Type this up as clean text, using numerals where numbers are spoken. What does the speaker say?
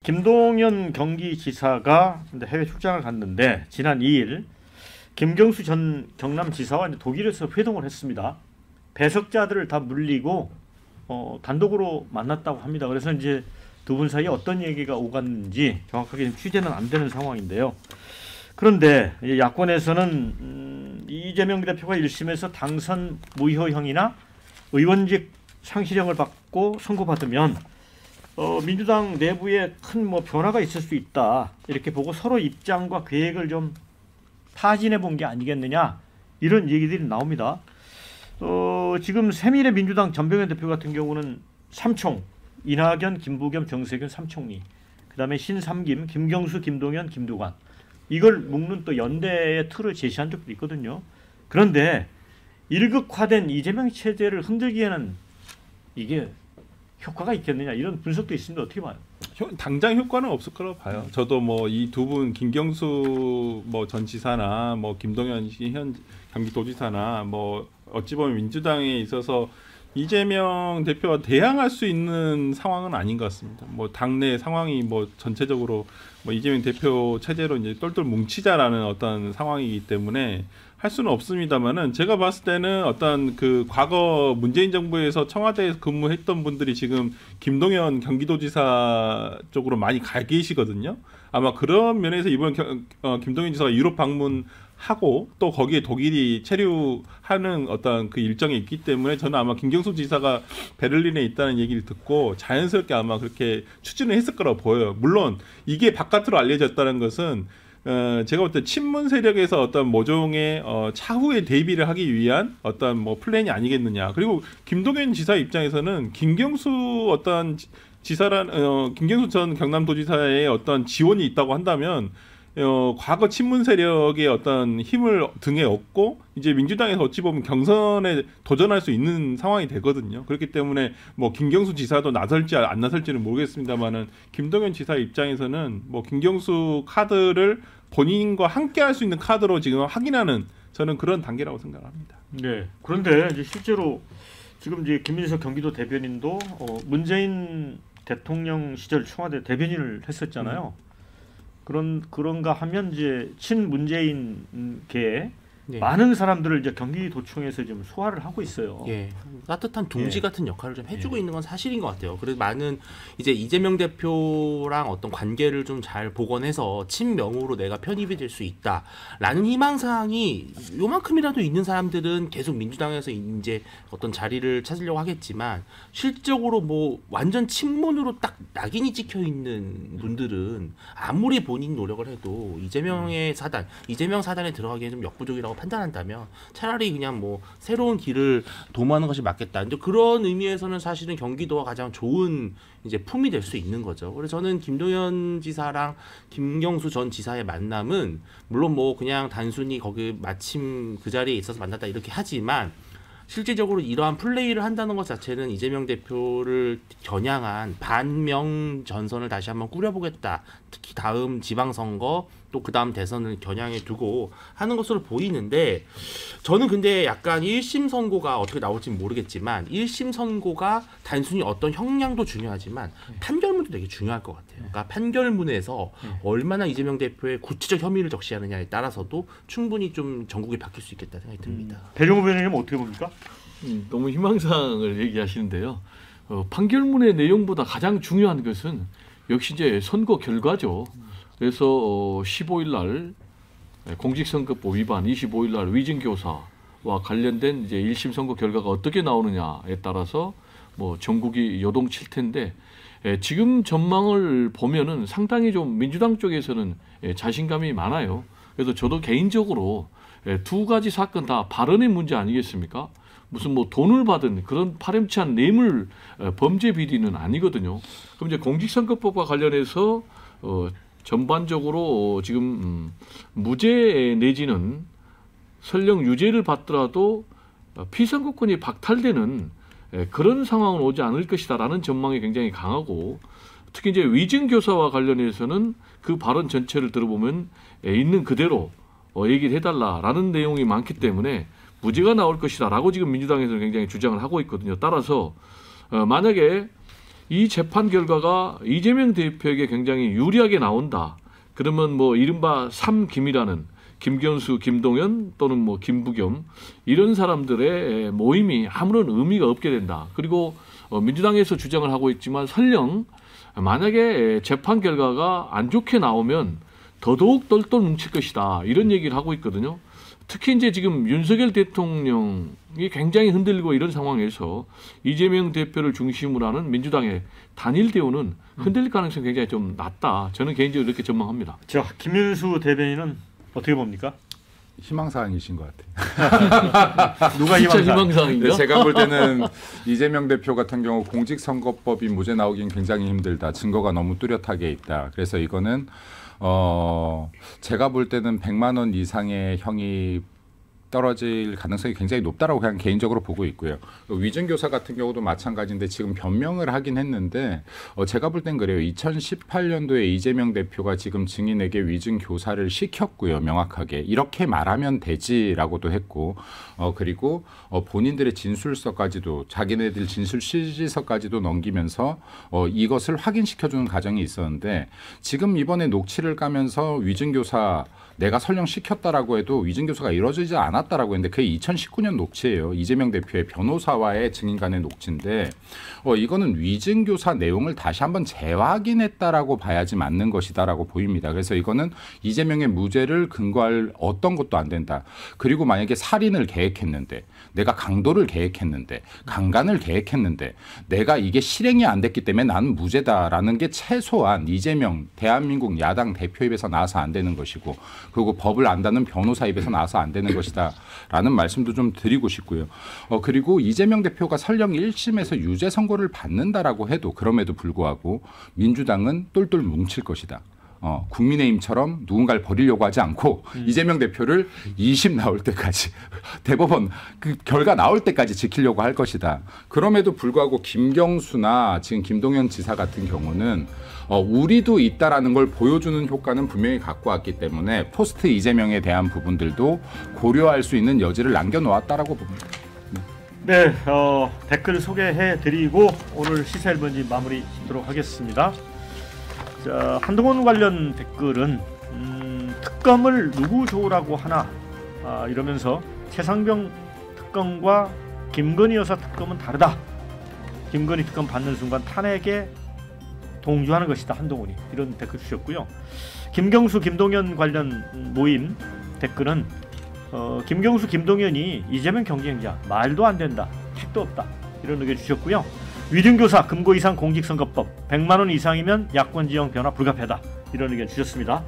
김동연 경기지사가 해외 출장을 갔는데 지난 2일 김경수 전 경남지사와 독일에서 회동을 했습니다. 배석자들을 다 물리고 단독으로 만났다고 합니다. 그래서 이제 두 분 사이에 어떤 얘기가 오갔는지 정확하게 취재는 안 되는 상황인데요. 그런데 야권에서는 이재명 대표가 1심에서 당선 무효형이나 의원직 상실형을 받고 선고받으면 민주당 내부에 큰 변화가 있을 수 있다, 이렇게 보고 서로 입장과 계획을 좀 타진해 본 게 아니겠느냐, 이런 얘기들이 나옵니다. 지금 새미래민주당 전병현 대표 같은 경우는 삼총, 이낙연, 김부겸, 정세균 삼총리, 그다음에 신삼김, 김경수, 김동연, 김두관, 이걸 묶는 또 연대의 틀을 제시한 적도 있거든요. 그런데 일극화된 이재명 체제를 흔들기에는 이게 효과가 있겠느냐, 이런 분석도 있습니다. 어떻게 봐요? 당장 효과는 없을 거라고 봐요. 저도 이 두 분 김경수 전 지사나 김동연 현 경기도지사나 어찌 보면 민주당에 있어서 이재명 대표와 대항할 수 있는 상황은 아닌 것 같습니다. 당내 상황이 전체적으로 이재명 대표 체제로 이제 똘똘 뭉치자라는 어떤 상황이기 때문에 할 수는 없습니다만은, 제가 봤을 때는 어떤 그 과거 문재인 정부에서 청와대에서 근무했던 분들이 지금 김동연 경기도지사 쪽으로 많이 가 계시거든요. 아마 그런 면에서 이번 김동연 지사가 유럽 방문하고 또 거기에 독일이 체류하는 어떤 그 일정이 있기 때문에 저는 아마 김경수 지사가 베를린에 있다는 얘기를 듣고 자연스럽게 아마 그렇게 추진을 했을 거라고 보여요. 물론 이게 바깥으로 알려졌다는 것은 제가 볼 때 친문 세력에서 어떤 모종의 차후에 대비를 하기 위한 어떤 플랜이 아니겠느냐. 그리고 김동연 지사 입장에서는 김경수 어떤 김경수 전 경남도지사의 어떤 지원이 있다고 한다면 과거 친문 세력의 어떤 힘을 등에 업고 이제 민주당에서 어찌 보면 경선에 도전할 수 있는 상황이 되거든요. 그렇기 때문에 김경수 지사도 나설지 안 나설지는 모르겠습니다만은, 김동연 지사 입장에서는 김경수 카드를 본인과 함께 할 수 있는 카드로 지금 확인하는, 저는 그런 단계라고 생각합니다. 네. 그런데 이제 실제로 지금 이제 김민석 경기도 대변인도 문재인 대통령 시절 청와대 대변인을 했었잖아요. 그런가 하면 이제 친문재인계 네. 많은 사람들을 이제 경기도청에서 좀 소화를 하고 있어요. 예, 따뜻한 둥지 같은 역할을 좀 해주고 있는 건 사실인 것 같아요. 그래서 많은 이제 이재명 대표랑 어떤 관계를 좀 잘 복원해서 친명으로 내가 편입이 될 수 있다라는 희망사항이 요만큼이라도 있는 사람들은 계속 민주당에서 이제 어떤 자리를 찾으려고 하겠지만, 실적으로 완전 친문으로 딱 낙인이 찍혀 있는 분들은 아무리 본인 노력을 해도 이재명 사단에 들어가기에 좀 역부족이라고 판단한다면 차라리 그냥 새로운 길을 도모하는 것이 맞겠다. 근데 그런 의미에서는 사실은 경기도가 가장 좋은 이제 품이 될 수 있는 거죠. 그래서 저는 김동연 지사랑 김경수 전 지사의 만남은 물론 그냥 단순히 거기 마침 그 자리에 있어서 만났다 이렇게 하지만, 실질적으로 이러한 플레이를 한다는 것 자체는 이재명 대표를 겨냥한 반명 전선을 다시 한번 꾸려보겠다. 특히 다음 지방선거 또 그 다음 대선을 겨냥해 두고 하는 것으로 보이는데, 저는 근데 약간 1심 선고가 어떻게 나올지는 모르겠지만 1심 선고가 단순히 어떤 형량도 중요하지만 판결문도 되게 중요할 것 같아요. 그러니까 판결문에서 얼마나 이재명 대표의 구체적 혐의를 적시하느냐에 따라서도 충분히 좀 전국이 바뀔 수 있겠다 생각이 듭니다. 배종호 변호사님은 어떻게 봅니까? 너무 희망사항을 얘기하시는데요. 판결문의 내용보다 가장 중요한 것은 역시 이제 선거 결과죠. 그래서 15일 날 공직선거법 위반, 25일 날 위증교사와 관련된 이제 1심 선거 결과가 어떻게 나오느냐에 따라서 전국이 요동칠 텐데, 지금 전망을 보면은 상당히 좀 민주당 쪽에서는 자신감이 많아요. 그래서 저도 개인적으로 두 가지 사건 다 발언의 문제 아니겠습니까? 무슨 돈을 받은 그런 파렴치한 뇌물 범죄 비리는 아니거든요. 그럼 이제 공직선거법과 관련해서 전반적으로 지금 무죄 내지는 설령 유죄를 받더라도 피선거권이 박탈되는 그런 상황은 오지 않을 것이다라는 전망이 굉장히 강하고, 특히 이제 위증교사와 관련해서는 그 발언 전체를 들어보면 있는 그대로 얘기를 해달라라는 내용이 많기 때문에 무죄가 나올 것이다라고 지금 민주당에서는 굉장히 주장을 하고 있거든요. 따라서 만약에 이 재판 결과가 이재명 대표에게 굉장히 유리하게 나온다. 그러면 뭐 이른바 3김이라는 김경수, 김동연 또는 뭐 김부겸 이런 사람들의 모임이 아무런 의미가 없게 된다. 그리고 민주당에서 주장을 하고 있지만 설령 만약에 재판 결과가 안 좋게 나오면 더더욱 똘똘 뭉칠 것이다. 이런 얘기를 하고 있거든요. 특히 이제 지금 윤석열 대통령이 굉장히 흔들리고 이런 상황에서 이재명 대표를 중심으로 하는 민주당의 단일 대우는 흔들릴 가능성이 굉장히 좀 낮다. 저는 개인적으로 이렇게 전망합니다. 자, 김윤수 대변인은 어떻게 봅니까? 희망사항이신 것 같아요. 누가 진짜 희망사? 희망사항인가? 제가 볼 때는 이재명 대표 같은 경우 공직선거법이 무죄 나오긴 굉장히 힘들다. 증거가 너무 뚜렷하게 있다. 그래서 이거는 제가 볼 때는 100만 원 이상의 형이 떨어질 가능성이 굉장히 높다라고 그냥 개인적으로 보고 있고요. 위증교사 같은 경우도 마찬가지인데 지금 변명을 하긴 했는데 제가 볼 땐 그래요. 2018년도에 이재명 대표가 지금 증인에게 위증교사를 시켰고요. 명확하게 이렇게 말하면 되지라고도 했고 그리고 본인들의 진술서까지도 자기네들 진술 실질서까지도 넘기면서 이것을 확인시켜주는 과정이 있었는데 지금 이번에 녹취를 까면서 위증교사 내가 설령 시켰다라고 해도 위증교사가 이루어지지 않았다라고 했는데 그게 2019년 녹취예요. 이재명 대표의 변호사와의 증인 간의 녹취인데 이거는 위증교사 내용을 다시 한번 재확인했다라고 봐야지 맞는 것이다라고 보입니다. 그래서 이거는 이재명의 무죄를 근거할 어떤 것도 안 된다. 그리고 만약에 살인을 계획했는데 내가 강도를 계획했는데 강간을 계획했는데 내가 이게 실행이 안 됐기 때문에 나는 무죄다라는 게 최소한 이재명 대한민국 야당 대표 입에서 나와서 안 되는 것이고 그리고 법을 안다는 변호사 입에서 나와서 안 되는 것이다라는 말씀도 좀 드리고 싶고요. 그리고 이재명 대표가 설령 1심에서 유죄 선고를 받는다라고 해도 그럼에도 불구하고 민주당은 똘똘 뭉칠 것이다. 국민의힘처럼 누군가를 버리려고 하지 않고 이재명 대표를 2심 나올 때까지 대법원 그 결과 나올 때까지 지키려고 할 것이다. 그럼에도 불구하고 김경수나 지금 김동연 지사 같은 경우는 우리도 있다라는 걸 보여주는 효과는 분명히 갖고 왔기 때문에 포스트 이재명에 대한 부분들도 고려할 수 있는 여지를 남겨놓았다라고 봅니다. 네, 댓글 소개해드리고 오늘 시사 1번지 마무리 짓도록 하겠습니다. 자, 한동훈 관련 댓글은 특검을 누구 좋으라고 하나 이러면서 최상병 특검과 김건희 여사 특검은 다르다. 김건희 특검 받는 순간 탄핵에 동조하는 것이다. 한동훈이 이런 댓글 주셨고요. 김경수 김동연 관련 모임 댓글은 김경수 김동연이 이재명 경쟁자 말도 안 된다. 택도 없다. 이런 의견 주셨고요. 위증교사 금고 이상 공직선거법 100만 원 이상이면 야권 지형 변화 불가피하다. 이런 의견 주셨습니다.